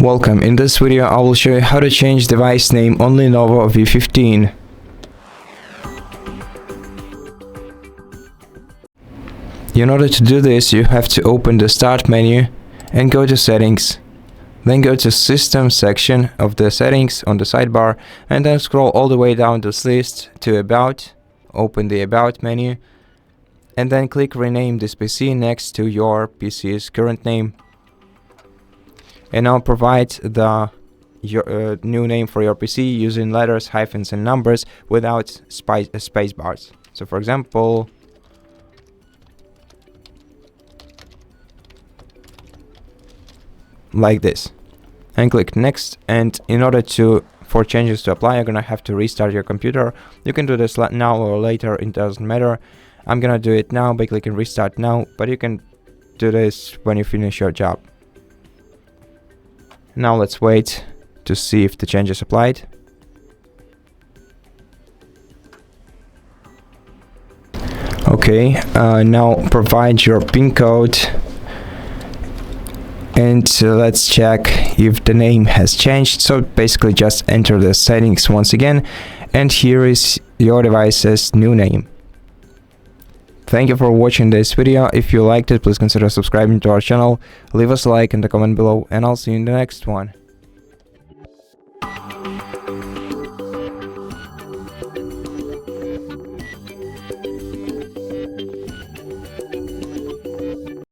Welcome. In this video I will show you how to change device name on LENOVO V15. In order to do this, you have to open the Start menu and go to Settings. Then go to System section of the settings on the sidebar and then scroll all the way down this list to About. Open the About menu and then click Rename this PC next to your PC's current name. And now provide your new name for your PC using letters, hyphens and numbers without space bars. So for example, like this, and click Next. And in order for changes to apply, you're gonna have to restart your computer. You can do this now or later, it doesn't matter. I'm gonna do it now by clicking Restart Now, but you can do this when you finish your job. Now let's wait to see if the change is applied. Okay, now provide your PIN code and let's check if the name has changed. So basically just enter the settings once again, and here is your device's new name. Thank you for watching this video. If you liked it, please consider subscribing to our channel, leave us a like in the comment below, and I'll see you in the next one.